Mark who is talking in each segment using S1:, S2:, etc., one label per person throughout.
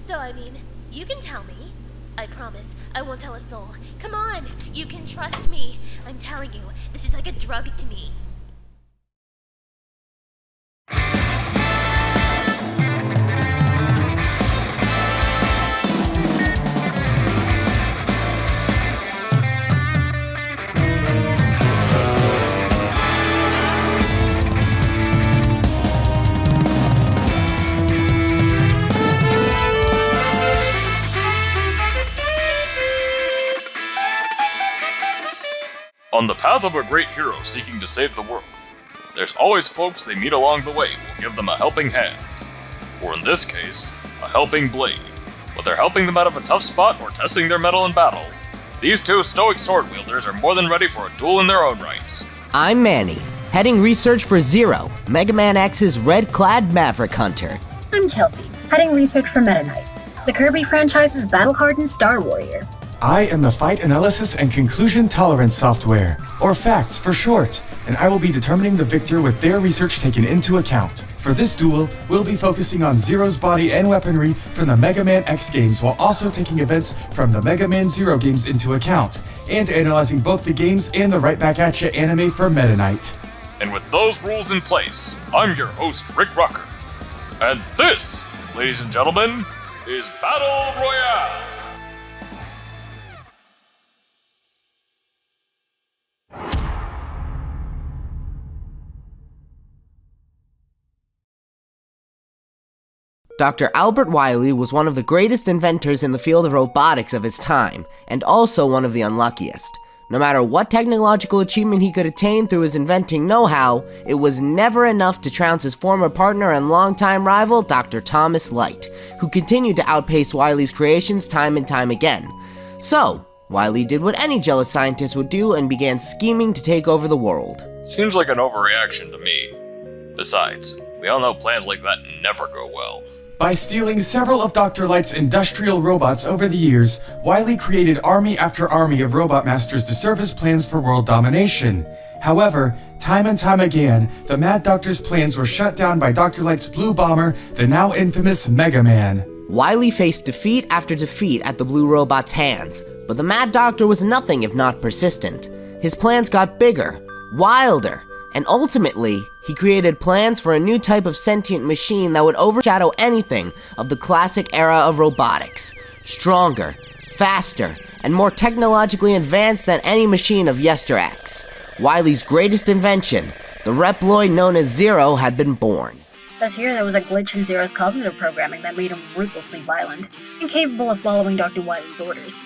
S1: So, I mean, you can tell me. I promise, I won't tell a soul. Come on, you can trust me. I'm telling you, this is like a drug to me.
S2: On the path of a great hero seeking to save the world, there's always folks they meet along the way who will give them a helping hand. Or in this case, a helping blade. Whether helping them out of a tough spot or testing their mettle in battle, these two stoic sword wielders are more than ready for a duel in their own rights.
S3: I'm Manny, heading research for Zero, Mega Man X's red-clad Maverick Hunter.
S4: I'm Chelsea, heading research for Meta Knight, the Kirby franchise's battle-hardened Star Warrior.
S5: I am the Fight Analysis and Conclusion Tolerance software, or FACTS for short, and I will be determining the victor with their research taken into account. For this duel, we'll be focusing on Zero's body and weaponry from the Mega Man X games while also taking events from the Mega Man Zero games into account, and analyzing both the games and the Right Back At Ya anime for Meta Knight.
S2: And with those rules in place, I'm your host, Rick Rucker. And this, ladies and gentlemen, is Battle Royale!
S3: Dr. Albert Wiley was one of the greatest inventors in the field of robotics of his time, and also one of the unluckiest. No matter what technological achievement he could attain through his inventing know-how, it was never enough to trounce his former partner and longtime rival, Dr. Thomas Light, who continued to outpace Wiley's creations time and time again. So, Wiley did what any jealous scientist would do and began scheming to take over the world.
S2: Seems like an overreaction to me. Besides, we all know plans like that never go well.
S5: By stealing several of Dr. Light's industrial robots over the years, Wiley created army after army of robot masters to serve his plans for world domination. However, time and time again, the Mad Doctor's plans were shut down by Dr. Light's Blue Bomber, the now infamous Mega Man.
S3: Wiley faced defeat after defeat at the Blue Robot's hands, but the Mad Doctor was nothing if not persistent. His plans got bigger, wilder, and ultimately, he created plans for a new type of sentient machine that would overshadow anything of the classic era of robotics. Stronger, faster, and more technologically advanced than any machine of yesterex. Wiley's greatest invention, the Reploid known as Zero, had been born.
S4: It says here there was a glitch in Zero's cognitive programming that made him ruthlessly violent, incapable of following Dr. Wiley's orders.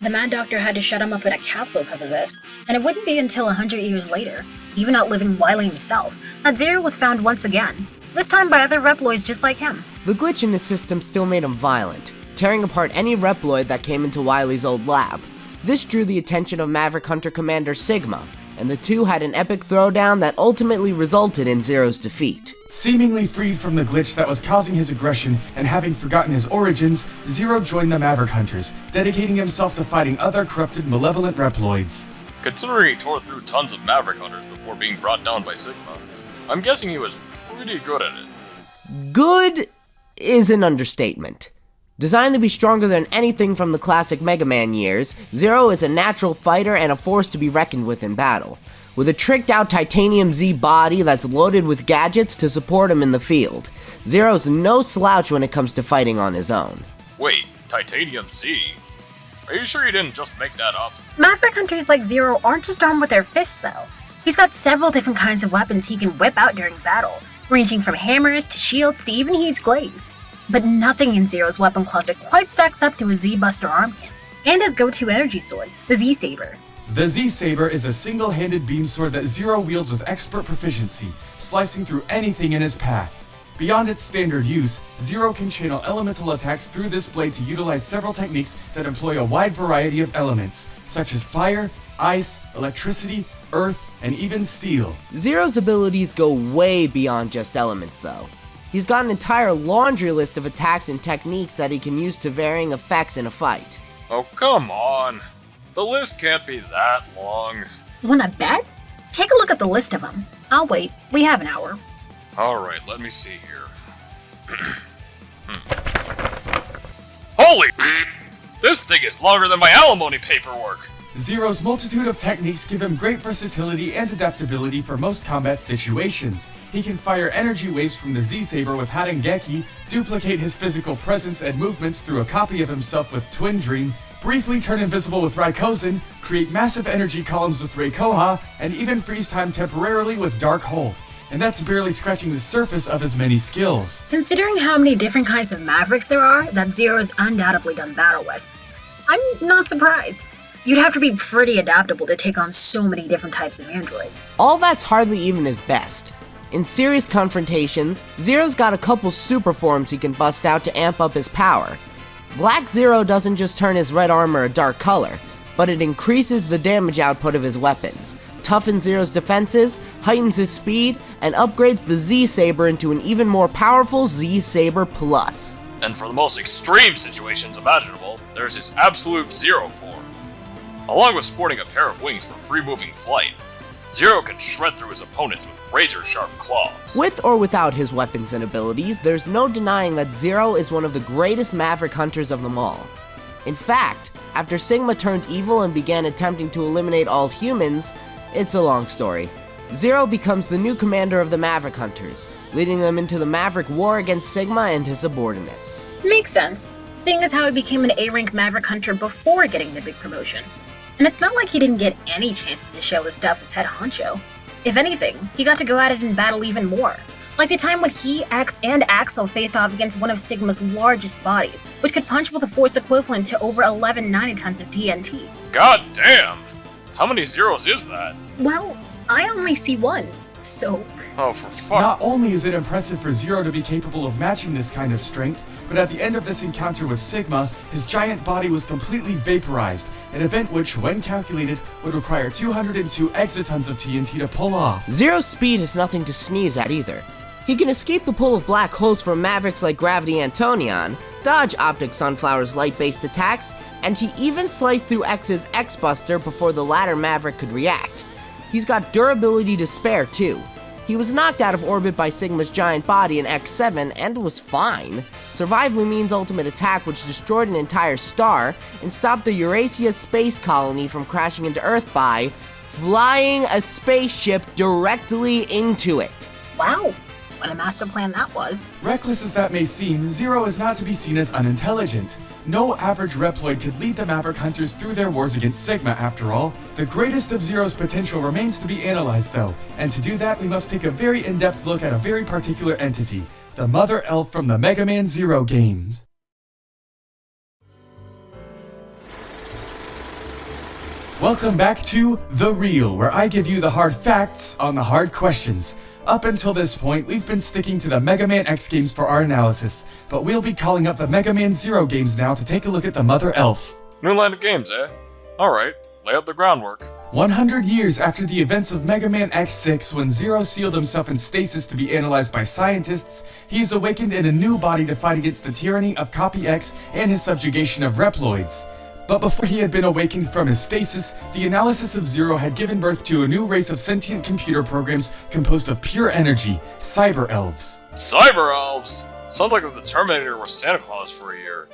S4: The Mad Doctor had to shut him up in a capsule because of this, and it wouldn't be until 100 years later, even outliving Wiley himself, that Zero was found once again, this time by other Reploids just like him.
S3: The glitch in his system still made him violent, tearing apart any Reploid that came into Wiley's old lab. This drew the attention of Maverick Hunter Commander Sigma, and the two had an epic throwdown that ultimately resulted in Zero's defeat.
S5: Seemingly freed from the glitch that was causing his aggression and having forgotten his origins, Zero joined the Maverick Hunters, dedicating himself to fighting other corrupted, malevolent Reploids.
S2: Considering he tore through tons of Maverick Hunters before being brought down by Sigma, I'm guessing he was pretty good at it.
S3: Good is an understatement. Designed to be stronger than anything from the classic Mega Man years, Zero is a natural fighter and a force to be reckoned with in battle. With a tricked-out Titanium Z body that's loaded with gadgets to support him in the field, Zero's no slouch when it comes to fighting on his own.
S2: Wait, Titanium Z? Are you sure you didn't just make that up?
S4: Maverick Hunters like Zero aren't just armed with their fists, though. He's got several different kinds of weapons he can whip out during battle, ranging from hammers to shields to even huge glaives. But nothing in Zero's weapon closet quite stacks up to his Z-Buster arm cannon, and his go-to energy sword, the Z-Saber.
S5: The Z-Saber is a single-handed beam sword that Zero wields with expert proficiency, slicing through anything in his path. Beyond its standard use, Zero can channel elemental attacks through this blade to utilize several techniques that employ a wide variety of elements, such as fire, ice, electricity, earth, and even steel.
S3: Zero's abilities go way beyond just elements, though. He's got an entire laundry list of attacks and techniques that he can use to varying effects in a fight.
S2: Oh, come on. The list can't be that long.
S4: Wanna bet? Take a look at the list of them. I'll wait. We have an hour.
S2: Alright, let me see here. Holy this thing is longer than my alimony paperwork!
S5: Zero's multitude of techniques give him great versatility and adaptability for most combat situations. He can fire energy waves from the Z-Saber with Hadengeki, duplicate his physical presence and movements through a copy of himself with Twin Dream, briefly turn invisible with Raikozin, create massive energy columns with Reikoha, and even freeze time temporarily with Dark Hold. And that's barely scratching the surface of his many skills.
S4: Considering how many different kinds of Mavericks there are that Zero's undoubtedly done battle with, I'm not surprised. You'd have to be pretty adaptable to take on so many different types of androids.
S3: All that's hardly even his best. In serious confrontations, Zero's got a couple super forms he can bust out to amp up his power. Black Zero doesn't just turn his red armor a dark color, but it increases the damage output of his weapons, toughens Zero's defenses, heightens his speed, and upgrades the Z-Saber into an even more powerful Z-Saber Plus.
S2: And for the most extreme situations imaginable, there's his absolute Zero form. Along with sporting a pair of wings for free-moving flight, Zero can shred through his opponents with razor-sharp claws.
S3: With or without his weapons and abilities, there's no denying that Zero is one of the greatest Maverick hunters of them all. In fact, after Sigma turned evil and began attempting to eliminate all humans, it's a long story. Zero becomes the new commander of the Maverick Hunters, leading them into the Maverick War against Sigma and his subordinates.
S4: Makes sense, seeing as how he became an A-rank Maverick Hunter before getting the big promotion. And it's not like he didn't get any chances to show his stuff as head honcho. If anything, he got to go at it in battle even more. Like the time when he, X, and Axel faced off against one of Sigma's largest bodies, which could punch with a force equivalent to over 11 90-tons of TNT.
S2: God damn! How many Zeros is that?
S4: Well, I only see one, so...
S2: Oh, for fuck.
S5: Not only is it impressive for Zero to be capable of matching this kind of strength, but at the end of this encounter with Sigma, his giant body was completely vaporized, an event which, when calculated, would require 202 exatons of TNT to pull off.
S3: Zero's speed is nothing to sneeze at either. He can escape the pull of black holes from Mavericks like Gravity Antonion, dodge Optic Sunflower's light-based attacks, and he even sliced through X's X-Buster before the latter Maverick could react. He's got durability to spare too. He was knocked out of orbit by Sigma's giant body in X7 and was fine. Survive Lumine's ultimate attack, which destroyed an entire star and stopped the Eurasia space colony from crashing into Earth by flying a spaceship directly into it.
S4: Wow, what a master plan that was.
S5: Reckless as that may seem, Zero is not to be seen as unintelligent. No average Reploid could lead the Maverick Hunters through their wars against Sigma, after all. The greatest of Zero's potential remains to be analyzed, though, and to do that we must take a very in-depth look at a very particular entity, the Mother Elf from the Mega Man Zero games. Welcome back to The Real, where I give you the hard facts on the hard questions. Up until this point, we've been sticking to the Mega Man X games for our analysis, but we'll be calling up the Mega Man Zero games now to take a look at the Mother Elf.
S2: New line of games, eh? Alright, lay out the groundwork.
S5: 100 years after the events of Mega Man X6, when Zero sealed himself in stasis to be analyzed by scientists, he's awakened in a new body to fight against the tyranny of Copy X and his subjugation of Reploids. But before he had been awakened from his stasis, the analysis of Zero had given birth to a new race of sentient computer programs composed of pure energy, Cyber Elves.
S2: Cyber Elves? Sounds like if the Terminator was Santa Claus for a year.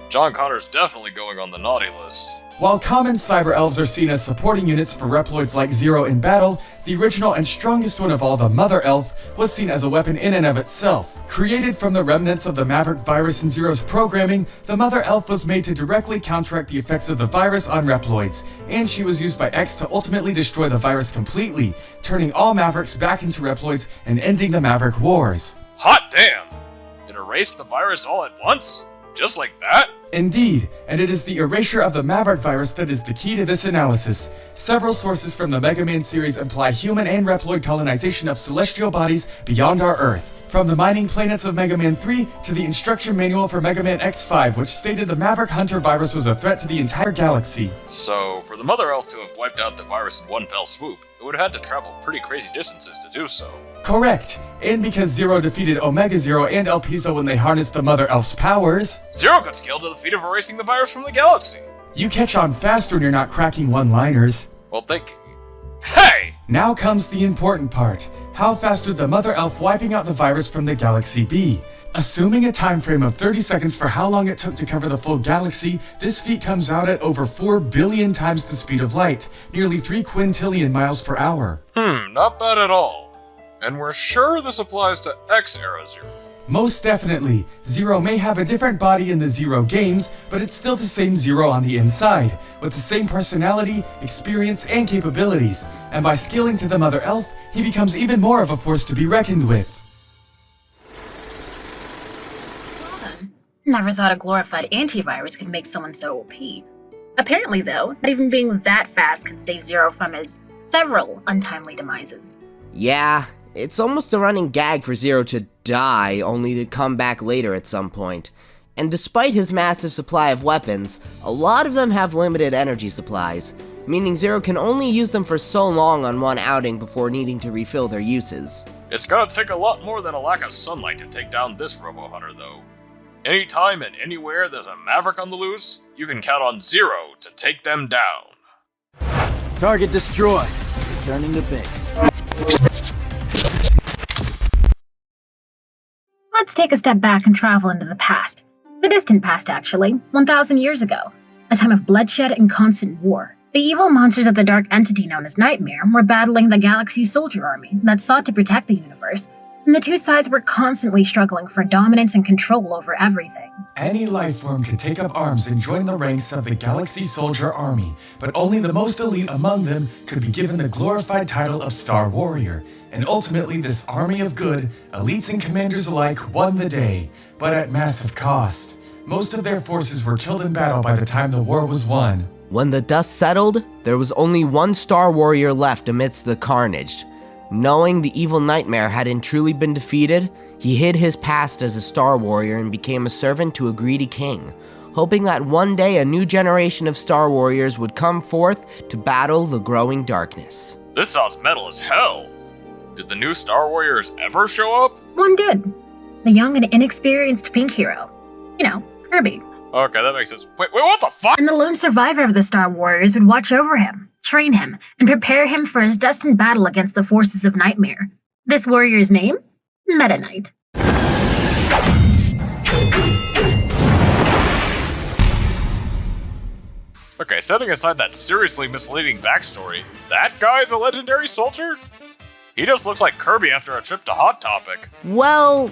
S2: John Connor's definitely going on the naughty list.
S5: While common Cyber Elves are seen as supporting units for Reploids like Zero in battle, the original and strongest one of all, the Mother Elf, was seen as a weapon in and of itself. Created from the remnants of the Maverick virus in Zero's programming, the Mother Elf was made to directly counteract the effects of the virus on Reploids, and she was used by X to ultimately destroy the virus completely, turning all Mavericks back into Reploids and ending the Maverick Wars.
S2: Hot damn! It erased the virus all at once? Just like that?
S5: Indeed, and it is the erasure of the Maverick virus that is the key to this analysis. Several sources from the Mega Man series imply human and Reploid colonization of celestial bodies beyond our Earth. From the mining planets of Mega Man 3 to the instruction manual for Mega Man X5, which stated the Maverick Hunter virus was a threat to the entire galaxy.
S2: So, for the Mother Elf to have wiped out the virus in one fell swoop, it would have had to travel pretty crazy distances to do so.
S5: Correct, and because Zero defeated Omega Zero and El Piso when they harnessed the Mother Elf's powers,
S2: Zero could scale to the feat of erasing the virus from the galaxy.
S5: You catch on fast when you're not cracking one-liners.
S2: Well, thank... Hey!
S5: Now comes the important part. How fast would the Mother Elf wiping out the virus from the galaxy be? Assuming a time frame of 30 seconds for how long it took to cover the full galaxy, this feat comes out at over 4 billion times the speed of light, nearly 3 quintillion miles per hour.
S2: Not bad at all. And we're sure this applies to X-Era Zero.
S5: Most definitely. Zero may have a different body in the Zero games, but it's still the same Zero on the inside, with the same personality, experience, and capabilities. And by scaling to the Mother Elf, he becomes even more of a force to be reckoned with.
S4: Never thought a glorified antivirus could make someone so OP. Apparently, though, not even being that fast could save Zero from his several untimely demises.
S3: Yeah, it's almost a running gag for Zero to die, only to come back later at some point. And despite his massive supply of weapons, a lot of them have limited energy supplies, meaning Zero can only use them for so long on one outing before needing to refill their uses.
S2: It's gonna take a lot more than a lack of sunlight to take down this Robo-Hunter, though. Anytime and anywhere there's a Maverick on the loose, you can count on Zero to take them down.
S6: Target destroyed. Returning to base.
S4: Let's take a step back and travel into the past. The distant past, actually, 1,000 years ago. A time of bloodshed and constant war. The evil monsters of the dark entity known as Nightmare were battling the galaxy's soldier army that sought to protect the universe, and the two sides were constantly struggling for dominance and control over everything.
S5: Any life form could take up arms and join the ranks of the Galaxy Soldier Army, but only the most elite among them could be given the glorified title of Star Warrior. And ultimately, this army of good, elites and commanders alike, won the day, but at massive cost. Most of their forces were killed in battle by the time the war was won.
S3: When the dust settled, there was only one Star Warrior left amidst the carnage. Knowing the evil Nightmare hadn't truly been defeated, he hid his past as a Star Warrior and became a servant to a greedy king, hoping that one day a new generation of Star Warriors would come forth to battle the growing darkness.
S2: This sounds metal as hell. Did the new Star Warriors ever show up?
S4: One did. The young and inexperienced pink hero. You know, Kirby.
S2: Okay, that makes sense. Wait, what the fuck?
S4: And the lone survivor of the Star Warriors would watch over him, train him, and prepare him for his destined battle against the forces of Nightmare. This warrior's name? Meta Knight.
S2: Okay, setting aside that seriously misleading backstory, that guy's a legendary soldier? He just looks like Kirby after a trip to Hot Topic.
S3: Well,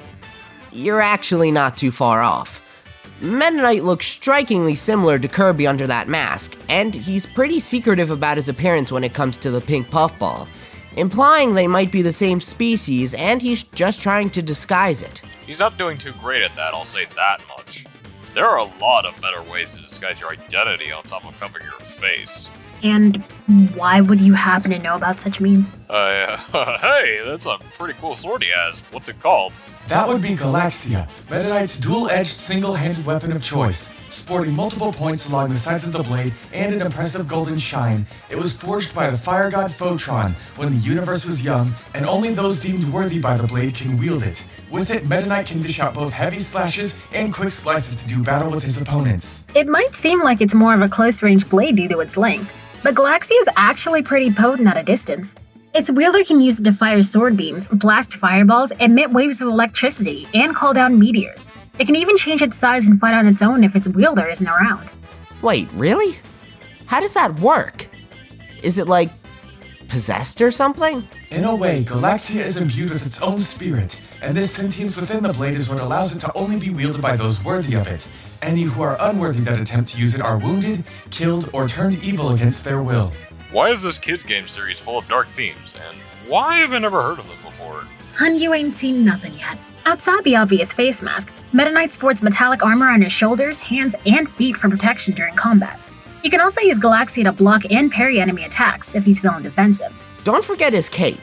S3: you're actually not too far off. Meta Knight looks strikingly similar to Kirby under that mask, and he's pretty secretive about his appearance when it comes to the pink puffball, implying they might be the same species and he's just trying to disguise it.
S2: He's not doing too great at that, I'll say that much. There are a lot of better ways to disguise your identity on top of covering your face.
S4: And why would you happen to know about such means?
S2: Hey, that's a pretty cool sword he has. What's it called?
S5: That would be Galaxia, Meta Knight's dual-edged single-handed weapon of choice. Sporting multiple points along the sides of the blade and an impressive golden shine, it was forged by the fire god Photron when the universe was young, and only those deemed worthy by the blade can wield it. With it, Meta Knight can dish out both heavy slashes and quick slices to do battle with his opponents.
S4: It might seem like it's more of a close-range blade due to its length, but Galaxia is actually pretty potent at a distance. Its wielder can use it to fire sword beams, blast fireballs, emit waves of electricity, and call down meteors. It can even change its size and fight on its own if its wielder isn't around.
S3: Wait, really? How does that work? Is it like possessed or something?
S5: In a way, Galaxia is imbued with its own spirit, and this sentience within the blade is what allows it to only be wielded by those worthy of it. Any who are unworthy that attempt to use it are wounded, killed, or turned evil against their will.
S2: Why is this kids' game series full of dark themes, and why have I never heard of them before?
S4: Hun, you ain't seen nothing yet. Outside the obvious face mask, Meta Knight sports metallic armor on his shoulders, hands, and feet for protection during combat. He can also use Galaxia to block and parry enemy attacks if he's feeling defensive.
S3: Don't forget his cape.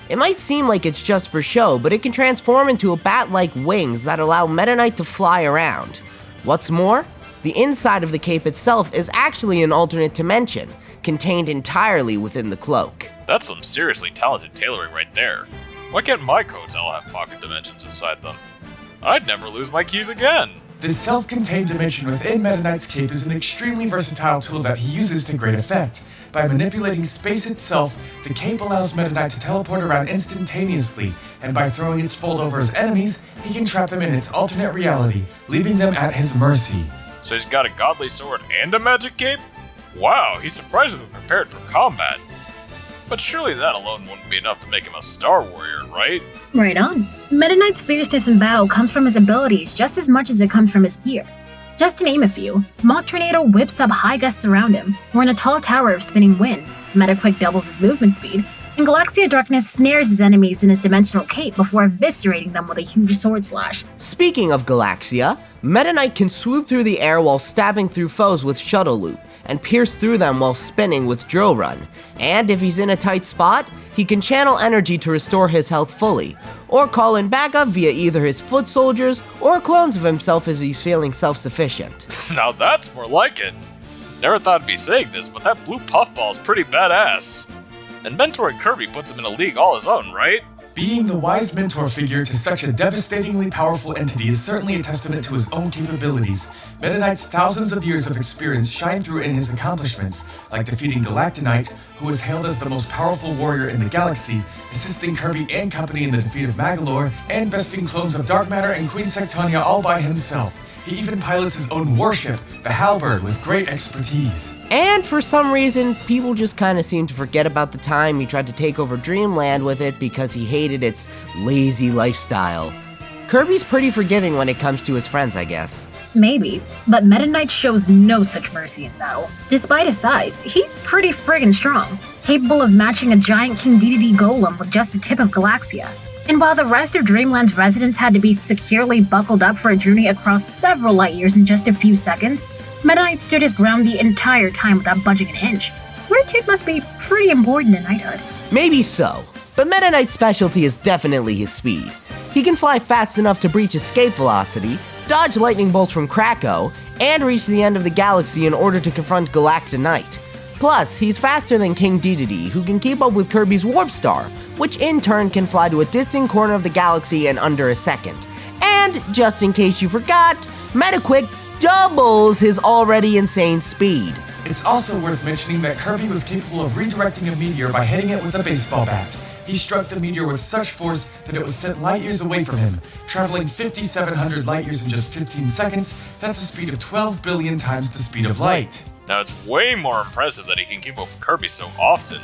S3: It might seem like it's just for show, but it can transform into a bat-like wings that allow Meta Knight to fly around. What's more, the inside of the cape itself is actually an alternate dimension, contained entirely within the cloak.
S2: That's some seriously talented tailoring right there. Why can't my coats all have pocket dimensions inside them? I'd never lose my keys again.
S5: This self-contained dimension within Meta Knight's cape is an extremely versatile tool that he uses to great effect. By manipulating space itself, the cape allows Meta Knight to teleport around instantaneously, and by throwing its fold over his enemies, he can trap them in its alternate reality, leaving them at his mercy.
S2: So he's got a godly sword and a magic cape? Wow, he's surprisingly prepared for combat. But surely that alone wouldn't be enough to make him a Star Warrior, right?
S4: Right on. Meta Knight's fierceness in battle comes from his abilities just as much as it comes from his gear. Just to name a few, Mach Tornado whips up high gusts around him, or in a tall tower of spinning wind, Metaquick doubles his movement speed, and Galaxia Darkness snares his enemies in his dimensional cape before eviscerating them with a huge sword slash.
S3: Speaking of Galaxia, Meta Knight can swoop through the air while stabbing through foes with Shuttle Loop, and pierce through them while spinning with Drill Run. And if he's in a tight spot, he can channel energy to restore his health fully, or call in backup via either his foot soldiers or clones of himself as he's feeling self-sufficient.
S2: Now that's more like it. Never thought I'd be saying this, but that blue puffball's pretty badass. And mentoring Kirby puts him in a league all his own, right?
S5: Being the wise mentor figure to such a devastatingly powerful entity is certainly a testament to his own capabilities. Meta Knight's thousands of years of experience shine through in his accomplishments, like defeating Galactonite, who is hailed as the most powerful warrior in the galaxy, assisting Kirby and company in the defeat of Magolor, and besting clones of Dark Matter and Queen Sectonia all by himself. He even pilots his own warship, the Halberd, with great expertise.
S3: And for some reason, people just kinda seem to forget about the time he tried to take over Dreamland with it because he hated its lazy lifestyle. Kirby's pretty forgiving when it comes to his friends, I guess.
S4: Maybe, but Meta Knight shows no such mercy in battle. Despite his size, he's pretty friggin' strong, capable of matching a giant King DDD golem with just the tip of Galaxia. And while the rest of Dreamland's residents had to be securely buckled up for a journey across several light years in just a few seconds, Meta Knight stood his ground the entire time without budging an inch. Fortitude must be pretty important in knighthood.
S3: Maybe so, but Meta Knight's specialty is definitely his speed. He can fly fast enough to breach escape velocity, dodge lightning bolts from Krakow, and reach the end of the galaxy in order to confront Galactonite. Plus, he's faster than King Dedede, who can keep up with Kirby's Warp Star, which in turn can fly to a distant corner of the galaxy in under a second. And, just in case you forgot, Metaquick doubles his already insane speed.
S5: It's also worth mentioning that Kirby was capable of redirecting a meteor by hitting it with a baseball bat. He struck the meteor with such force that it was sent light years away from him, traveling 5,700 light years in just 15 seconds. That's a speed of 12 billion times the speed of light.
S2: Now it's way more impressive that he can keep up with Kirby so often.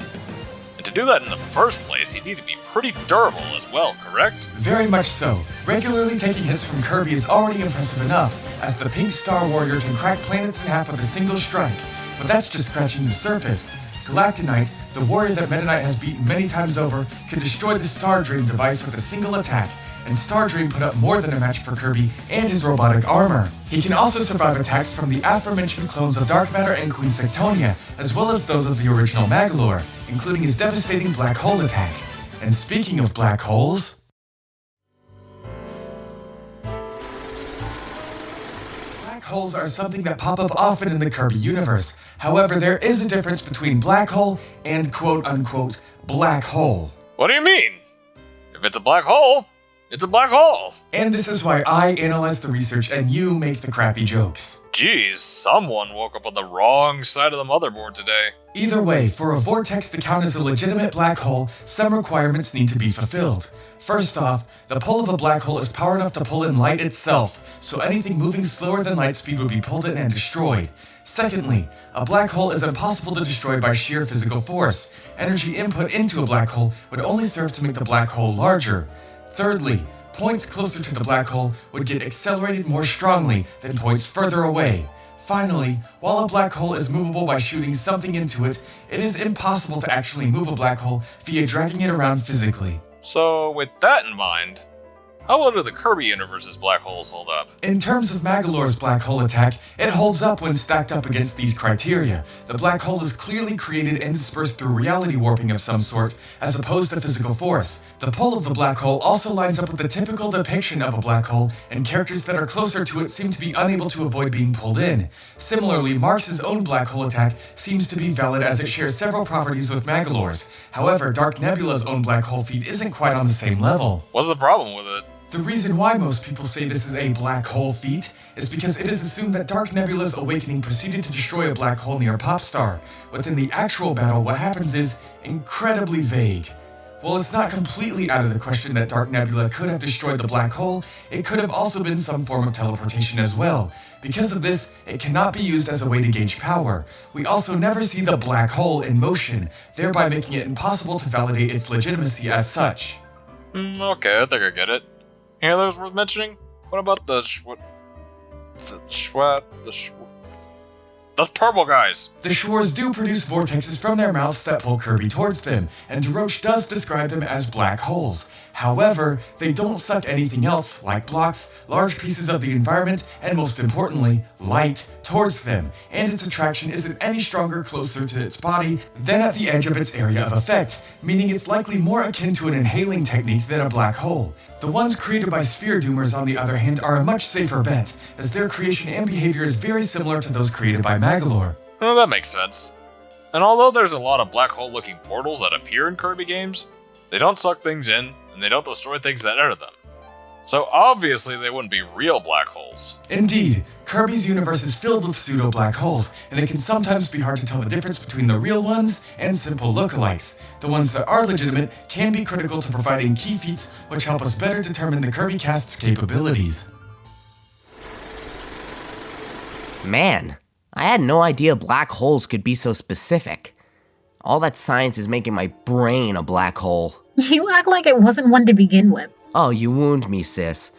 S2: And to do that in the first place, he'd need to be pretty durable as well, correct?
S5: Very much so. Regularly taking hits from Kirby is already impressive enough, as the Pink Star Warrior can crack planets in half with a single strike. But that's just scratching the surface. Galactonite, the warrior that Meta Knight has beaten many times over, can destroy the Star Dream device with a single attack, and Star Dream put up more than a match for Kirby and his robotic armor. He can also survive attacks from the aforementioned clones of Dark Matter and Queen Sectonia, as well as those of the original Magolor, including his devastating black hole attack. And speaking of black holes... Black holes are something that pop up often in the Kirby universe. However, there is a difference between black hole and quote-unquote black hole.
S2: What do you mean? If it's a black hole, it's a black hole.
S5: And this is why I analyze the research and you make the crappy jokes.
S2: Geez, someone woke up on the wrong side of the motherboard today.
S5: Either way, for a vortex to count as a legitimate black hole, some requirements need to be fulfilled. First off, the pull of a black hole is power enough to pull in light itself, so anything moving slower than light speed would be pulled in and destroyed. Secondly, a black hole is impossible to destroy by sheer physical force. Energy input into a black hole would only serve to make the black hole larger. Thirdly, points closer to the black hole would get accelerated more strongly than points further away. Finally, while a black hole is movable by shooting something into it, it is impossible to actually move a black hole via dragging it around physically.
S2: So, with that in mind, how well do the Kirby universe's black holes hold up?
S5: In terms of Magolor's black hole attack, it holds up when stacked up against these criteria. The black hole is clearly created and dispersed through reality warping of some sort, as opposed to physical force. The pull of the black hole also lines up with the typical depiction of a black hole, and characters that are closer to it seem to be unable to avoid being pulled in. Similarly, Marx's own black hole attack seems to be valid as it shares several properties with Magolor's. However, Dark Nebula's own black hole feat isn't quite on the same level.
S2: What's the problem with it?
S5: The reason why most people say this is a black hole feat is because it is assumed that Dark Nebula's awakening proceeded to destroy a black hole near Popstar. Within the actual battle, what happens is incredibly vague. While it's not completely out of the question that Dark Nebula could have destroyed the black hole, it could have also been some form of teleportation as well. Because of this, it cannot be used as a way to gauge power. We also never see the black hole in motion, thereby making it impossible to validate its legitimacy as such.
S2: Okay, I think I get it. Any others worth mentioning? What about the those purple guys?
S5: The Schwarz do produce vortexes from their mouths that pull Kirby towards them, and DeRoche does describe them as black holes. However, they don't suck anything else, like blocks, large pieces of the environment, and most importantly, light, towards them, and its attraction isn't any stronger closer to its body than at the edge of its area of effect, meaning it's likely more akin to an inhaling technique than a black hole. The ones created by Sphere Doomers, on the other hand, are a much safer bet, as their creation and behavior is very similar to those created by Magalore.
S2: Oh, that makes sense. And although there's a lot of black hole-looking portals that appear in Kirby games, they don't suck things in, and they don't destroy things that enter them. So obviously they wouldn't be real black holes.
S5: Indeed, Kirby's universe is filled with pseudo-black holes, and it can sometimes be hard to tell the difference between the real ones and simple lookalikes. The ones that are legitimate can be critical to providing key feats which help us better determine the Kirby cast's capabilities.
S3: Man, I had no idea black holes could be so specific. All that science is making my brain a black hole.
S4: You act like it wasn't one to begin with.
S3: Oh, you wound me, sis.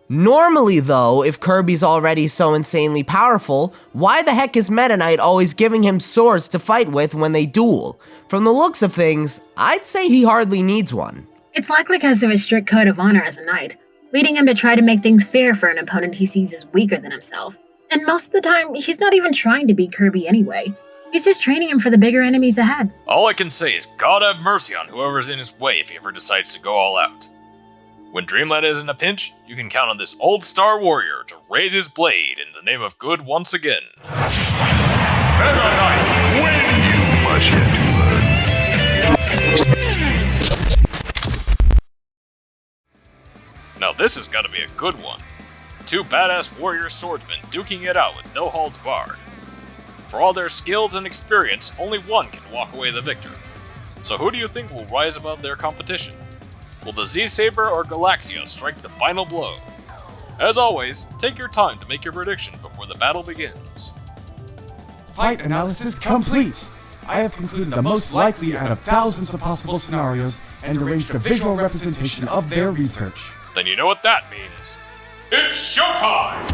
S3: Normally, though, if Kirby's already so insanely powerful, why the heck is Meta Knight always giving him swords to fight with when they duel? From the looks of things, I'd say he hardly needs one.
S4: It's likely because of his strict code of honor as a knight, leading him to try to make things fair for an opponent he sees as weaker than himself. And most of the time, he's not even trying to beat Kirby anyway. He's just training him for the bigger enemies ahead.
S2: All I can say is God have mercy on whoever's in his way if he ever decides to go all out. When Dreamland is in a pinch, you can count on this old star warrior to raise his blade in the name of good once again. Meta Knight, win you! Much yet to learn. Now this has got to be a good one. Two badass warrior swordsmen duking it out with no holds barred. For all their skills and experience, only one can walk away the victor. So who do you think will rise above their competition? Will the Z-Saber or Galaxia strike the final blow? As always, take your time to make your prediction before the battle begins.
S5: Fight analysis complete! I have concluded the most likely out of thousands of possible scenarios and arranged a visual representation of their research.
S2: Then you know what that means. It's showtime!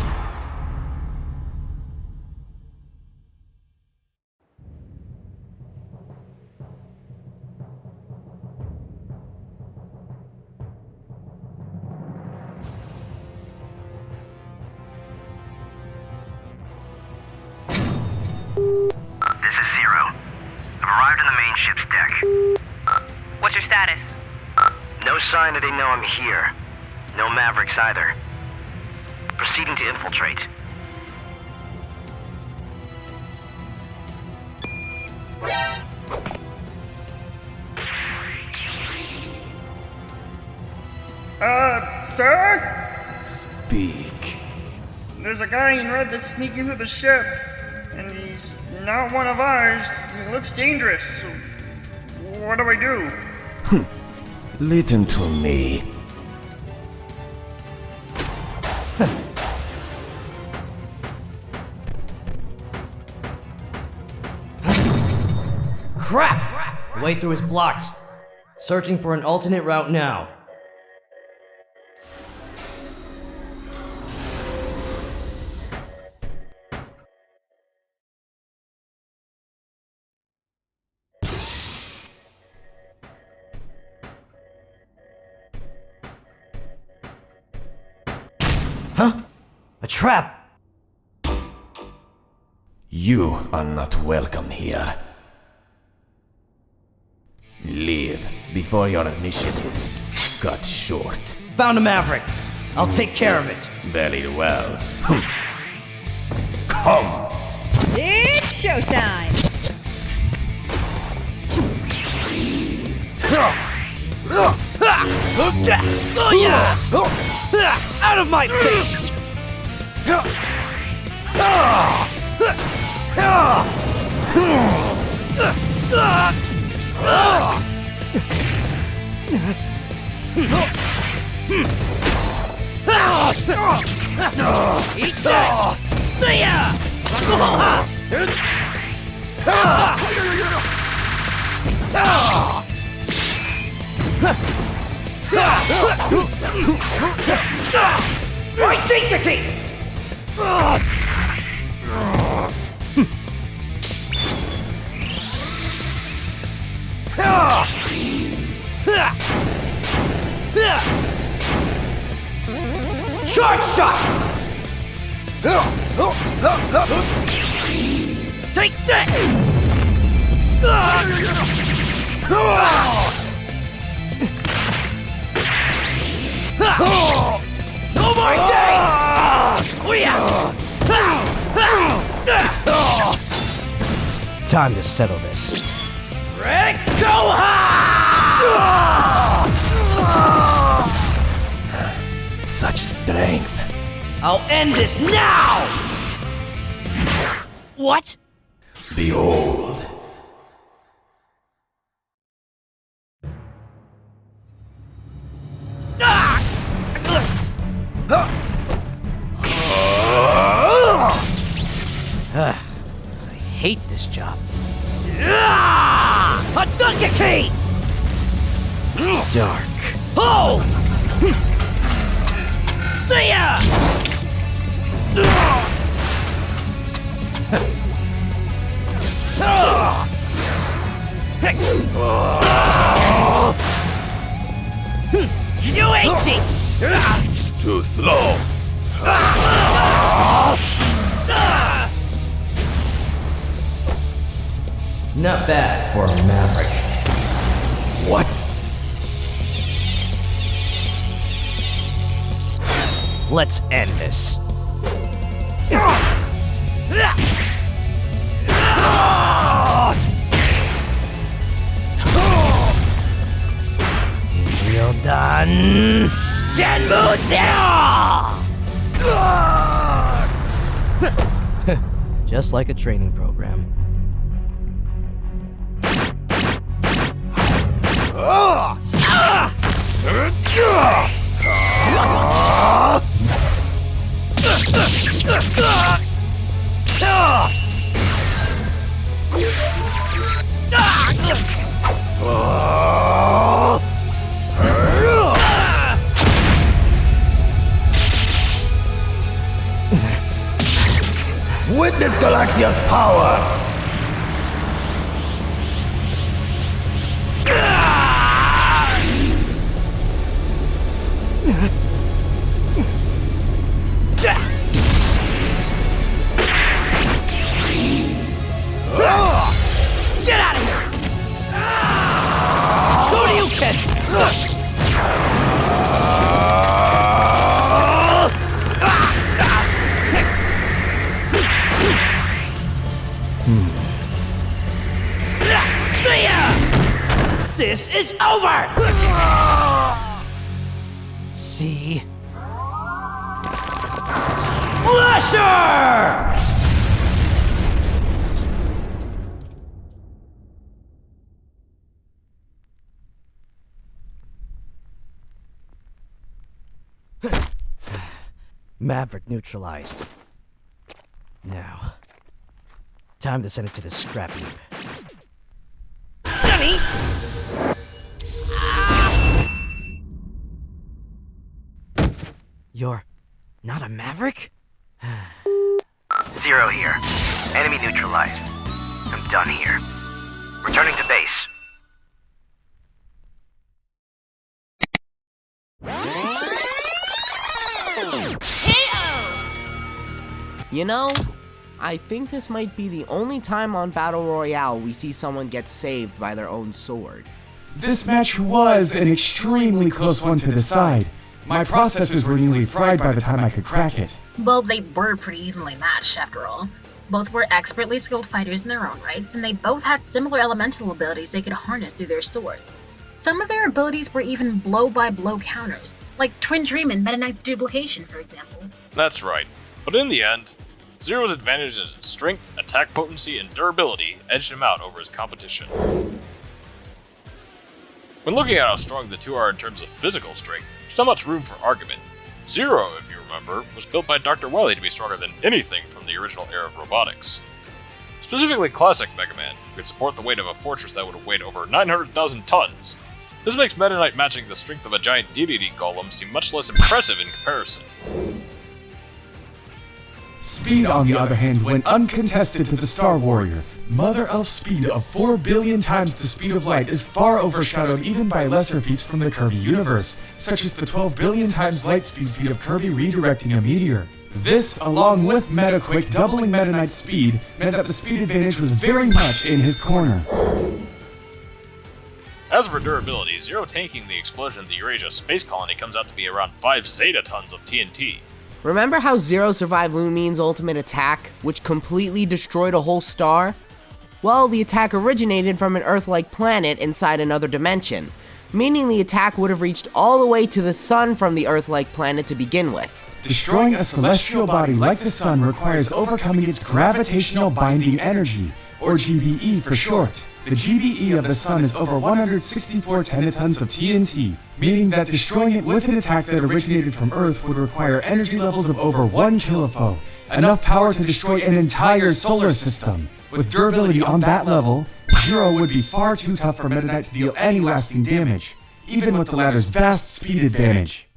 S7: This is Zero. I've arrived on the main ship's deck.
S8: What's your status?
S7: No sign that they know I'm here. No Mavericks either. Proceeding to infiltrate.
S9: Sir?
S6: Speak.
S9: There's a guy in red that's sneaking into the ship, and he's not one of ours. He looks dangerous. So what do I do?
S6: Listen to me.
S10: Crap! Way through is blocked. Searching for an alternate route now. Huh? A trap!
S6: You are not welcome here. Leave before your mission is cut short.
S10: Found a Maverick. I'll take care of it.
S6: Very well. Come!
S11: It's showtime!
S10: Oh yeah! Out of my face! Eat this! See ya! Ray Casarez! Charge shot! Take this! No more days! Time to settle this. Red
S6: Such strength.
S10: I'll end this now! What?
S6: Behold.
S10: I hate this job. Conductor! Dark. Oh! See ya! You ain't it!
S6: Too slow.
S10: Not bad for a maverick.
S6: What?
S10: Let's end this. You're done. Genmu Zero! Just like a training program.
S6: Witness Galaxia's power!
S10: Get out of here! So do you, kid! See ya! This is over! See? Flasher! Maverick neutralized. Now, time to send it to the scrap heap. Nani? You're not a Maverick?
S7: Zero here. Enemy neutralized. I'm done here. Returning to base.
S3: You know, I think this might be the only time on Battle Royale we see someone get saved by their own sword.
S5: This match was an extremely close one to decide. My processors were nearly fried by the time I could crack it.
S4: Well, they were pretty evenly matched, after all. Both were expertly skilled fighters in their own rights, and they both had similar elemental abilities they could harness through their swords. Some of their abilities were even blow-by-blow counters, like Twin Dream and Meta Knight's duplication, for example.
S2: That's right. But in the end, Zero's advantages in strength, attack potency, and durability edged him out over his competition. When looking at how strong the two are in terms of physical strength, there's not much room for argument. Zero, if you remember, was built by Dr. Wiley to be stronger than anything from the original era of robotics. Specifically classic Mega Man, who could support the weight of a fortress that would have weighed over 900,000 tons. This makes Meta Knight matching the strength of a giant DDD golem seem much less impressive in comparison.
S5: Speed, on the other hand, went uncontested to the Star Warrior. Mother Elf's speed of 4 billion times the speed of light is far overshadowed even by lesser feats from the Kirby universe, such as the 12 billion times light speed feat of Kirby redirecting a meteor. This, along with Metaquick doubling Meta Knight's speed, meant that the speed advantage was very much in his corner.
S2: As for durability, Zero tanking the explosion of the Eurasia space colony comes out to be around 5 Zeta tons of TNT.
S3: Remember how Zero survived Lumine's ultimate attack, which completely destroyed a whole star? Well, the attack originated from an Earth-like planet inside another dimension, meaning the attack would have reached all the way to the sun from the Earth-like planet to begin with.
S5: Destroying a celestial body like the sun requires overcoming its gravitational binding energy, or GBE for short. The GBE of the sun is over 164 tenatons of TNT, meaning that destroying it with an attack that originated from Earth would require energy levels of over 1 kilofo, enough power to destroy an entire solar system. With durability on that level, Zero would be far too tough for Meta Knight to deal any lasting damage, even with the latter's vast speed advantage.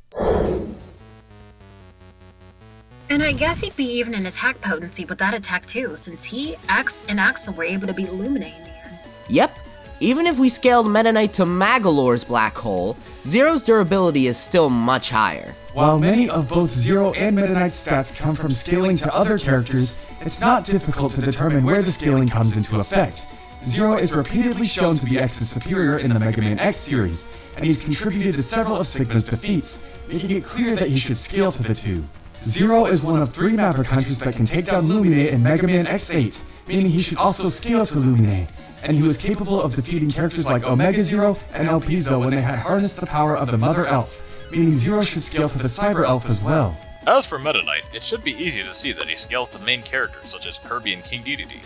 S4: And I guess he'd be even in attack potency with that attack too, since he, X, and Axel were able to beat Lumine in the end.
S3: Yep, even if we scaled Meta Knight to Magolor's black hole, Zero's durability is still much higher.
S5: While many of both Zero and Meta Knight's stats come from scaling to other characters, it's not difficult to determine where the scaling comes into effect. Zero is repeatedly shown to be X's superior in the Mega Man X series, and he's contributed to several of Sigma's defeats, making it clear that he should scale to the two. Zero is one of 3 Maverick hunters that can take down Lumine in Mega Man X8, meaning he should also scale to Lumine, and he was capable of defeating characters like Omega Zero and El Pizo when they had harnessed the power of the Mother Elf, meaning Zero should scale to the Cyber Elf as well.
S2: As for Meta Knight, it should be easy to see that he scales to main characters such as Kirby and King Dedede,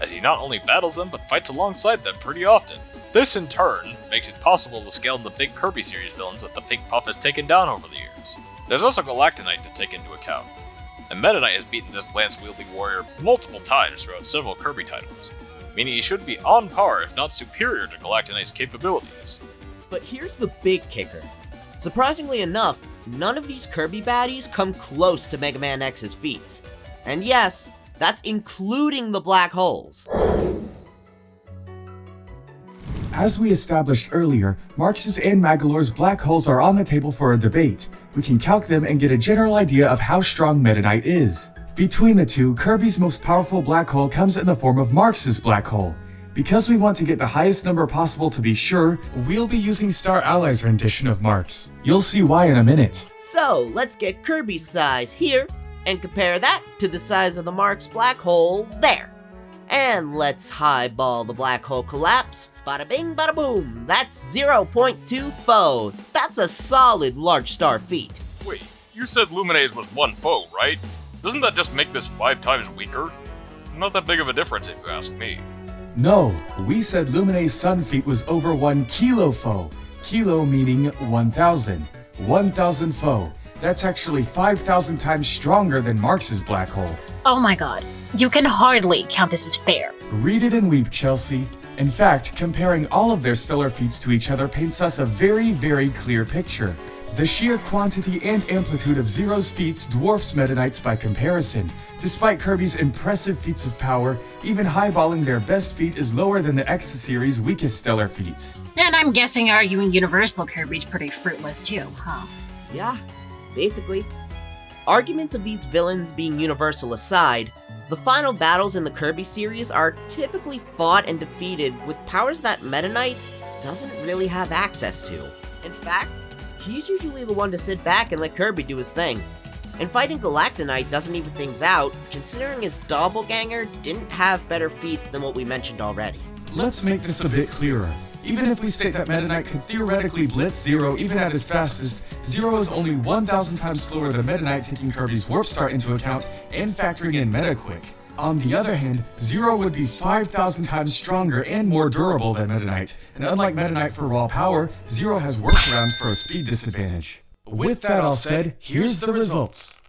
S2: as he not only battles them but fights alongside them pretty often. This in turn makes it possible to scale the big Kirby series villains that the Pink Puff has taken down over the years. There's also Galactonite to take into account, and Meta Knight has beaten this lance-wielding warrior multiple times throughout several Kirby titles, meaning he should be on par if not superior to Galactonite's capabilities.
S3: But here's the big kicker. Surprisingly enough, none of these Kirby baddies come close to Mega Man X's feats. And yes, that's including the black holes.
S5: As we established earlier, Marx's and Magolor's black holes are on the table for a debate. We can calc them and get a general idea of how strong Meta Knight is. Between the two, Kirby's most powerful black hole comes in the form of Marx's black hole. Because we want to get the highest number possible to be sure, we'll be using Star Ally's rendition of Marx. You'll see why in a minute.
S3: So, let's get Kirby's size here, and compare that to the size of the Marx black hole there. And let's highball the black hole collapse. Bada bing, bada boom. That's 0.2 That's a solid large star feat.
S2: Wait, you said Lumine's was 1 foe, right? Doesn't that just make this 5 times weaker? Not that big of a difference if you ask me.
S5: No, we said Lumine's sun feat was over 1 kilofo. Kilo meaning 1,000. 1,000 foe. That's actually 5,000 times stronger than Marx's black hole.
S4: Oh my god, you can hardly count this as fair.
S5: Read it and weep, Chelsea. In fact, comparing all of their stellar feats to each other paints us a very, very clear picture. The sheer quantity and amplitude of Zero's feats dwarfs Meta Knight's by comparison. Despite Kirby's impressive feats of power, even highballing their best feat is lower than the X series' weakest stellar feats.
S4: And I'm guessing arguing Universal Kirby's pretty fruitless too, huh?
S3: Yeah, basically. Arguments of these villains being universal aside, the final battles in the Kirby series are typically fought and defeated with powers that Meta Knight doesn't really have access to. In fact, he's usually the one to sit back and let Kirby do his thing. And fighting Galactonite doesn't even things out, considering his doppelganger didn't have better feats than what we mentioned already.
S5: Let's make this a bit clearer. Even if we state that Meta Knight could theoretically blitz Zero even at his fastest, Zero is only 1,000 times slower than Meta Knight, taking Kirby's warp start into account and factoring in Meta Quick. On the other hand, Zero would be 5,000 times stronger and more durable than Meta Knight, and unlike Meta Knight for raw power, Zero has workarounds for a speed disadvantage. With that all said, here's the results.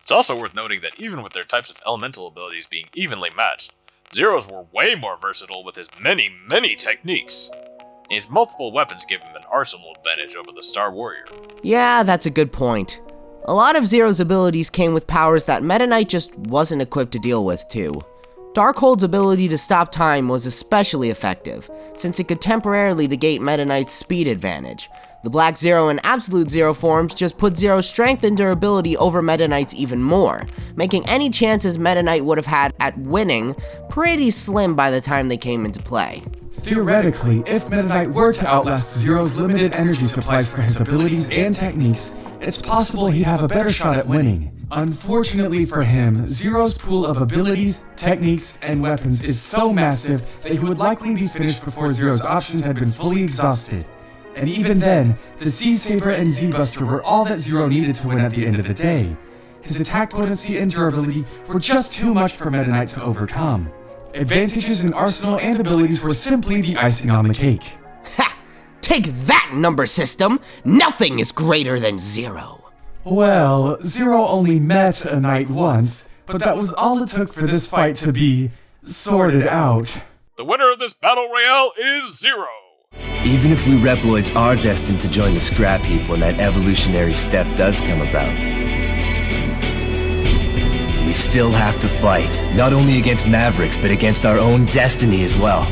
S2: It's also worth noting that even with their types of elemental abilities being evenly matched, Zero's were way more versatile with his many, many techniques. And his multiple weapons give him an arsenal advantage over the Star Warrior.
S3: Yeah, that's a good point. A lot of Zero's abilities came with powers that Meta Knight just wasn't equipped to deal with, too. Darkhold's ability to stop time was especially effective, since it could temporarily negate Meta Knight's speed advantage. The Black Zero and Absolute Zero forms just put Zero's strength and durability over Meta Knight's even more, making any chances Meta Knight would have had at winning pretty slim by the time they came into play.
S5: Theoretically, if Meta Knight were to outlast Zero's limited energy supplies for his abilities and techniques, it's possible he'd have a better shot at winning. Unfortunately for him, Zero's pool of abilities, techniques, and weapons is so massive that he would likely be finished before Zero's options had been fully exhausted. And even then, the Z-Saber and Z-Buster were all that Zero needed to win at the end of the day. His attack potency and durability were just too much for Meta Knight to overcome. Advantages in arsenal and abilities were simply the icing on the cake.
S3: Ha! Take that, number system! Nothing is greater than Zero!
S5: Well, Zero only met a knight once, but that was all it took for this fight to be sorted out.
S2: The winner of this battle royale is Zero!
S6: Even if we Reploids are destined to join the scrap heap when that evolutionary step does come about, we still have to fight, not only against Mavericks, but against our own destiny as well.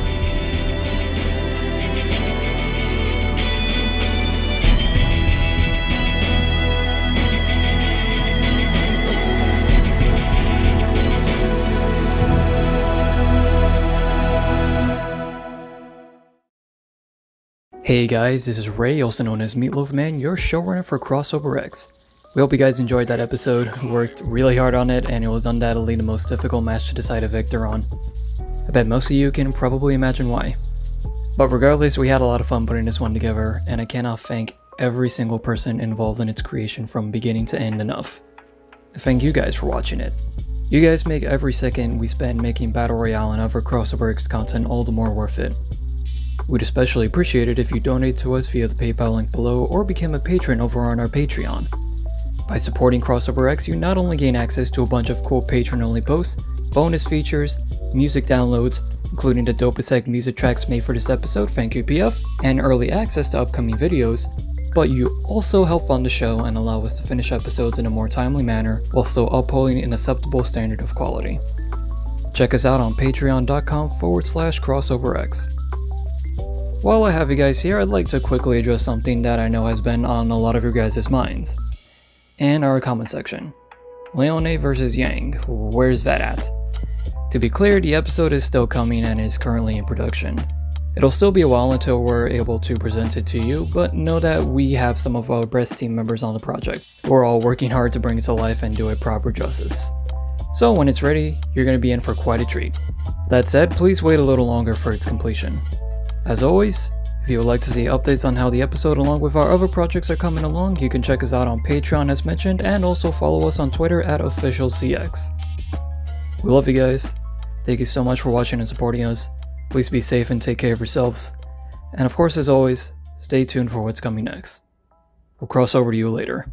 S8: Hey guys, this is Ray, also known as Meatloaf Man, your showrunner for Crossover X. We hope you guys enjoyed that episode. We worked really hard on it, and it was undoubtedly the most difficult match to decide a victor on. I bet most of you can probably imagine why. But regardless, we had a lot of fun putting this one together, and I cannot thank every single person involved in its creation from beginning to end enough. I thank you guys for watching it. You guys make every second we spend making Battle Royale and other Crossover X content all the more worth it. We'd especially appreciate it if you donate to us via the PayPal link below or become a patron over on our Patreon. By supporting Crossover X, you not only gain access to a bunch of cool patron-only posts, bonus features, music downloads, including the dopest egg music tracks made for this episode, thank you PF, and early access to upcoming videos, but you also help fund the show and allow us to finish episodes in a more timely manner while still upholding an acceptable standard of quality. Check us out on patreon.com/crossoverx. While I have you guys here, I'd like to quickly address something that I know has been on a lot of your guys' minds. And our comment section. Leone versus Yang, where's that at? To be clear, the episode is still coming and is currently in production. It'll still be a while until we're able to present it to you, but know that we have some of our best team members on the project. We're all working hard to bring it to life and do it proper justice. So when it's ready, you're going to be in for quite a treat. That said, please wait a little longer for its completion. As always, if you would like to see updates on how the episode along with our other projects are coming along, you can check us out on Patreon as mentioned, and also follow us on Twitter at OfficialCX. We love you guys. Thank you so much for watching and supporting us. Please be safe and take care of yourselves. And of course, as always, stay tuned for what's coming next. We'll cross over to you later.